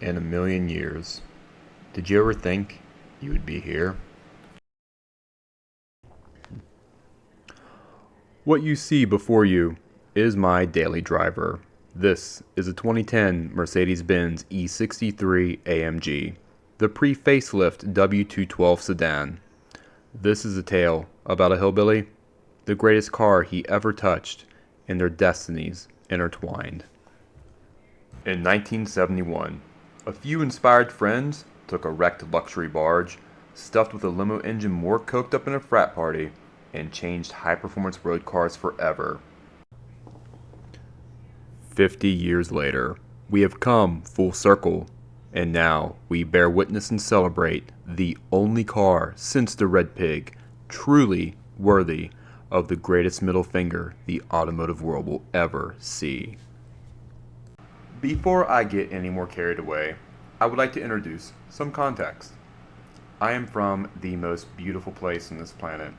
In a million years, did you ever think you would be here? What you see before you is my daily driver. This is a 2010 Mercedes-Benz E63 AMG, the pre-facelift W212 sedan. This is a tale about a hillbilly, the greatest car he ever touched, and their destinies intertwined. In 1971, a few inspired friends took a wrecked luxury barge, stuffed with a limo engine more coked up in a frat party, and changed high-performance road cars forever. 50 years later, we have come full circle, and now we bear witness and celebrate the only car since the Red Pig truly worthy of the greatest middle finger the automotive world will ever see. Before I get any more carried away, I would like to introduce some context. I am from the most beautiful place on this planet,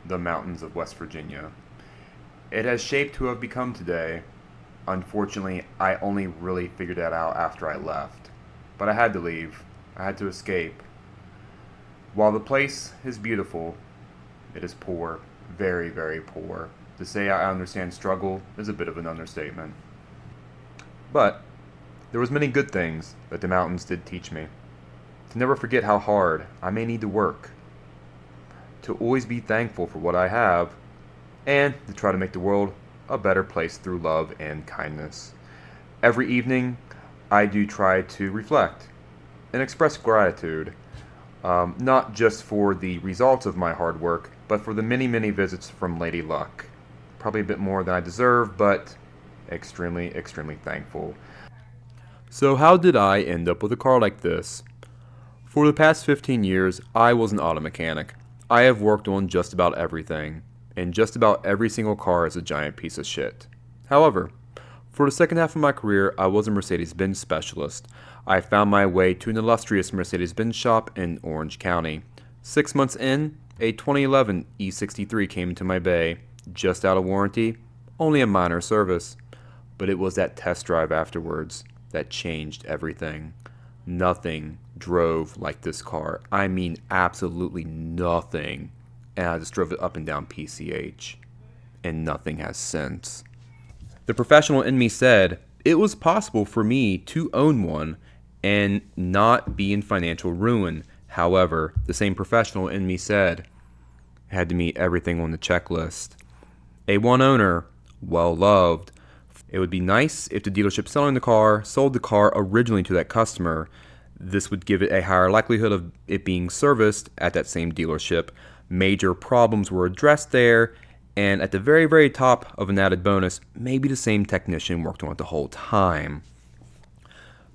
the mountains of West Virginia. It has shaped who I've become today. Unfortunately, I only really figured that out after I left. But I had to leave. I had to escape. While the place is beautiful, it is poor. Very, very poor. To say I understand struggle is a bit of an understatement. But there was many good things that the mountains did teach me. To never forget how hard I may need to work. To always be thankful for what I have, and to try to make the world a better place through love and kindness. Every evening, I do try to reflect and express gratitude, not just for the results of my hard work, but for the many, many visits from Lady Luck. Probably a bit more than I deserve, but extremely, extremely thankful. So how did I end up with a car like this? For the past 15 years, I was an auto mechanic. I have worked on just about everything, and just about every single car is a giant piece of shit. However, for the second half of my career, I was a Mercedes-Benz specialist. I found my way to an illustrious Mercedes-Benz shop in Orange County. 6 months in, a 2011 E63 came into my bay, just out of warranty, only a minor service. But it was that test drive afterwards that changed everything. Nothing drove like this car. I mean, absolutely nothing. And I just drove it up and down PCH. And nothing has since. The professional in me said it was possible for me to own one and not be in financial ruin. However, the same professional in me said I had to meet everything on the checklist. A one owner, well loved. It would be nice if the dealership selling the car sold the car originally to that customer. This would give it a higher likelihood of it being serviced at that same dealership. Major problems were addressed there, and at the very, very top of an added bonus, maybe the same technician worked on it the whole time.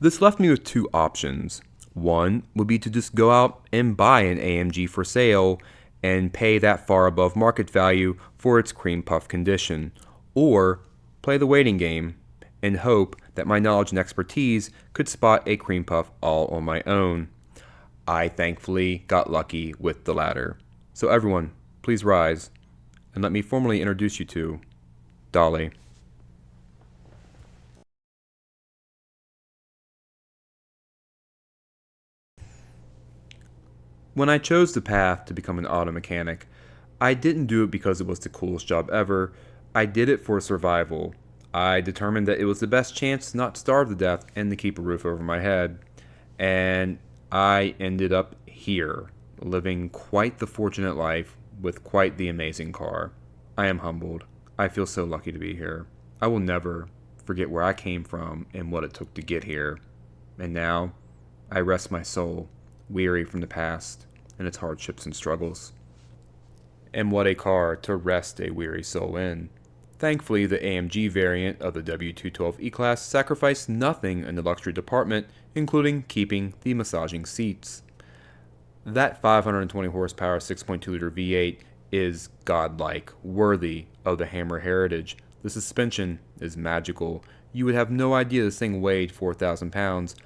This left me with two options. One would be to just go out and buy an AMG for sale and pay that far above market value for its cream puff condition, or play the waiting game and hope that my knowledge and expertise could spot a cream puff all on my own. I thankfully got lucky with the latter. So everyone, please rise and let me formally introduce you to Dolly. When I chose the path to become an auto mechanic, I didn't do it because it was the coolest job ever. I did it for survival. I determined that it was the best chance to not starve to death and to keep a roof over my head. And I ended up here, living quite the fortunate life with quite the amazing car. I am humbled. I feel so lucky to be here. I will never forget where I came from and what it took to get here. And now, I rest my soul, weary from the past and its hardships and struggles. And what a car to rest a weary soul in. Thankfully, the AMG variant of the W212 E-Class sacrificed nothing in the luxury department, including keeping the massaging seats. That 520 horsepower 6.2-liter V8 is godlike, worthy of the Hammer heritage. The suspension is magical. You would have no idea this thing weighed 4,000 pounds.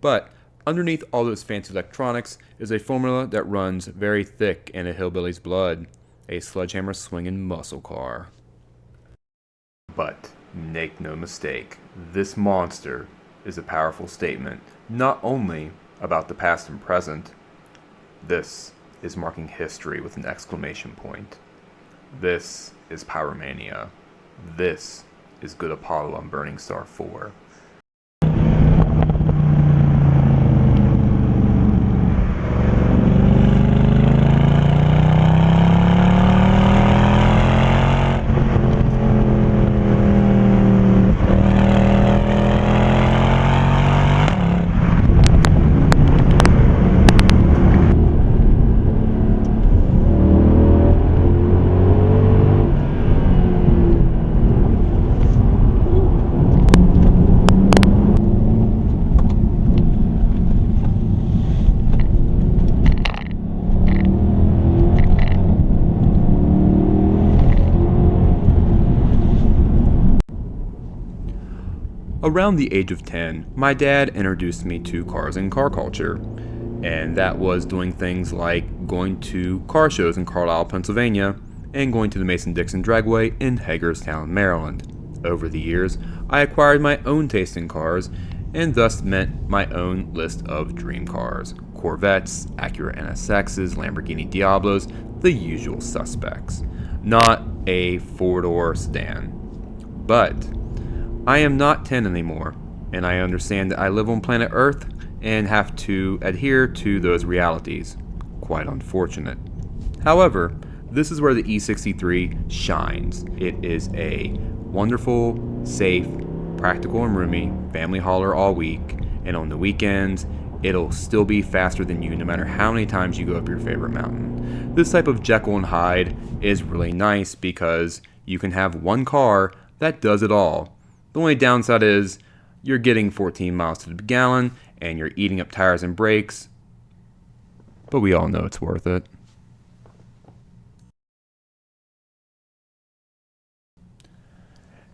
But underneath all those fancy electronics is a formula that runs very thick in a hillbilly's blood. A sledgehammer swinging muscle car. But make no mistake, this monster is a powerful statement, not only about the past and present. This is marking history with an exclamation point. This is Pyromania. This is Good Apollo on Burning Star 4. Around the age of 10, my dad introduced me to cars and car culture, and that was doing things like going to car shows in Carlisle, Pennsylvania, and going to the Mason-Dixon Dragway in Hagerstown, Maryland. Over the years, I acquired my own taste in cars, and thus meant my own list of dream cars: Corvettes, Acura NSXs, Lamborghini Diablos, the usual suspects. Not a four-door sedan. But I am not 10 anymore, and I understand that I live on planet Earth and have to adhere to those realities. Quite unfortunate. However, this is where the E63 shines. It is a wonderful, safe, practical and roomy family hauler all week, and on the weekends, it'll still be faster than you no matter how many times you go up your favorite mountain. This type of Jekyll and Hyde is really nice because you can have one car that does it all. The only downside is you're getting 14 miles to the gallon and you're eating up tires and brakes, but we all know it's worth it.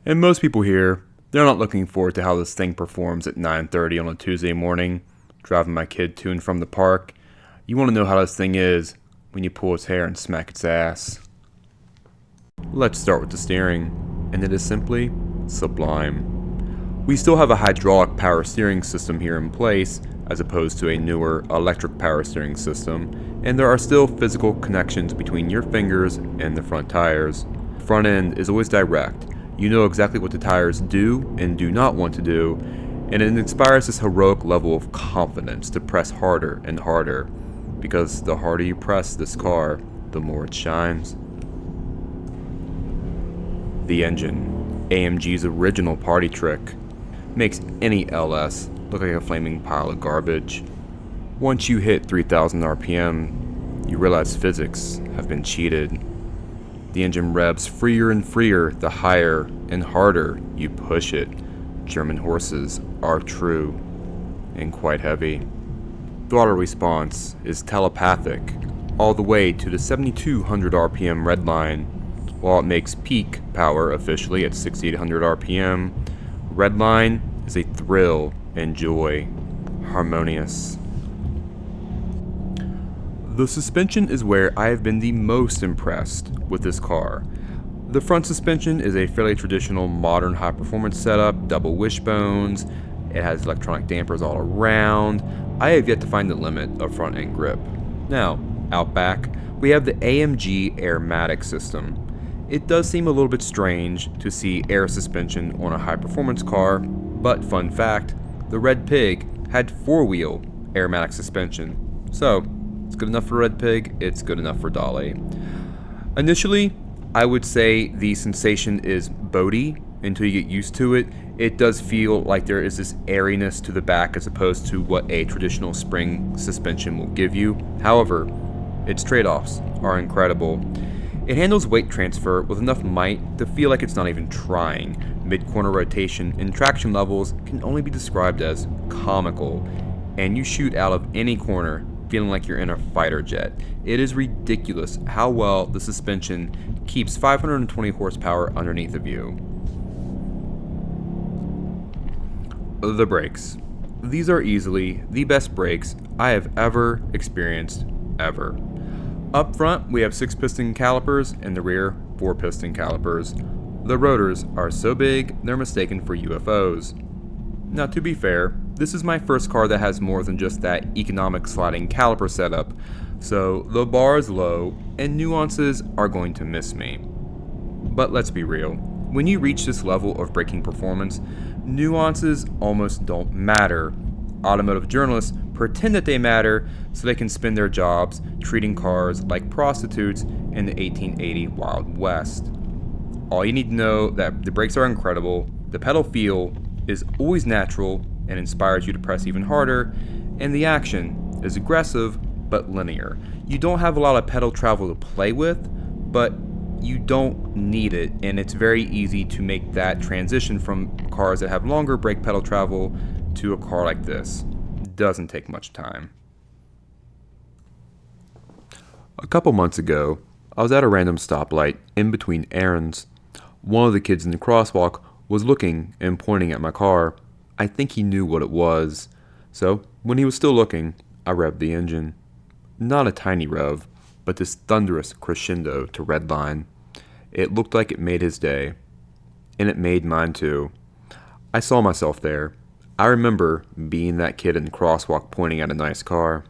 And most people here, they're not looking forward to how this thing performs at 9:30 on a Tuesday morning, driving my kid to and from the park. You want to know how this thing is when you pull its hair and smack its ass. Let's start with the steering, and it is simply sublime. We still have a hydraulic power steering system here in place, as opposed to a newer electric power steering system, and there are still physical connections between your fingers and the front tires. The front end is always direct. You know exactly what the tires do and do not want to do, and it inspires this heroic level of confidence to press harder and harder, because the harder you press this car, the more it shines. The engine, AMG's original party trick, makes any LS look like a flaming pile of garbage. Once you hit 3,000 RPM, you realize physics have been cheated. The engine revs freer and freer the higher and harder you push it. German horses are true and quite heavy. Throttle response is telepathic all the way to the 7,200 RPM redline. While it makes peak power officially at 6,800 RPM, redline is a thrill and joy, harmonious. The suspension is where I have been the most impressed with this car. The front suspension is a fairly traditional modern high-performance setup, double wishbones. It has electronic dampers all around. I have yet to find the limit of front-end grip. Now, out back, we have the Amg Airmatic System. It does seem a little bit strange to see air suspension on a high-performance car, but fun fact, the Red Pig had four-wheel Airmatic suspension. So, it's good enough for Red Pig, it's good enough for Dolly. Initially, I would say the sensation is boaty until you get used to it. It does feel like there is this airiness to the back as opposed to what a traditional spring suspension will give you. However, its trade-offs are incredible. It handles weight transfer with enough might to feel like it's not even trying. Mid-corner rotation and traction levels can only be described as comical, and you shoot out of any corner feeling like you're in a fighter jet. It is ridiculous how well the suspension keeps 520 horsepower underneath of you. The brakes. These are easily the best brakes I have ever experienced, ever. Up front, we have 6-piston calipers, and the rear, 4-piston calipers. The rotors are so big, they're mistaken for UFOs. Now, to be fair, this is my first car that has more than just that economic sliding caliper setup, so the bar is low and nuances are going to miss me. But let's be real, when you reach this level of braking performance, nuances almost don't matter. Automotive journalists pretend that they matter so they can spend their jobs treating cars like prostitutes in the 1880 Wild West. All you need to know that the brakes are incredible, the pedal feel is always natural and inspires you to press even harder, and the action is aggressive but linear. You don't have a lot of pedal travel to play with, but you don't need it, and it's very easy to make that transition from cars that have longer brake pedal travel to a car like this. It doesn't take much time. A couple months ago, I was at a random stoplight in between errands. One of the kids in the crosswalk was looking and pointing at my car. I think he knew what it was. So, when he was still looking, I revved the engine. Not a tiny rev, but this thunderous crescendo to redline. It looked like it made his day. And it made mine too. I saw myself there. I remember being that kid in the crosswalk pointing at a nice car.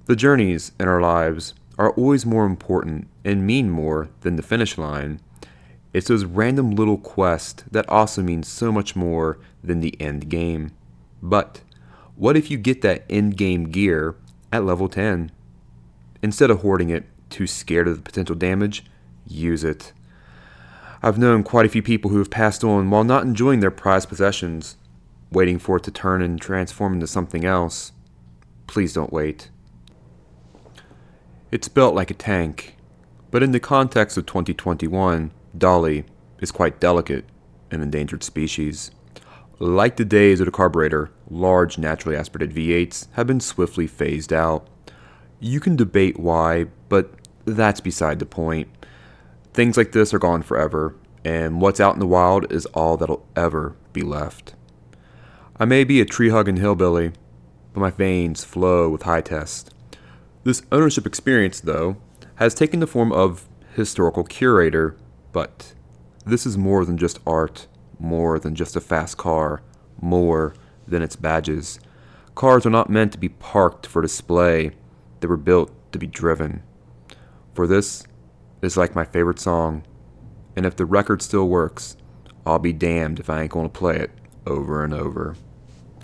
The journeys in our lives are always more important and mean more than the finish line. It's those random little quests that also mean so much more than the end game. But what if you get that end game gear at level 10? Instead of hoarding it, too scared of the potential damage, use it. I've known quite a few people who have passed on while not enjoying their prized possessions, waiting for it to turn and transform into something else. Please don't wait. It's built like a tank, but in the context of 2021, Dolly is quite delicate, an endangered species. Like the days of the carburetor, large naturally aspirated V8s have been swiftly phased out. You can debate why, but that's beside the point. Things like this are gone forever, and what's out in the wild is all that'll ever be left. I may be a tree-hugging hillbilly, but my veins flow with high test. This ownership experience, though, has taken the form of historical curator, but this is more than just art, more than just a fast car, more than its badges. Cars are not meant to be parked for display, they were built to be driven. For this is like my favorite song, and if the record still works, I'll be damned if I ain't gonna play it over and over.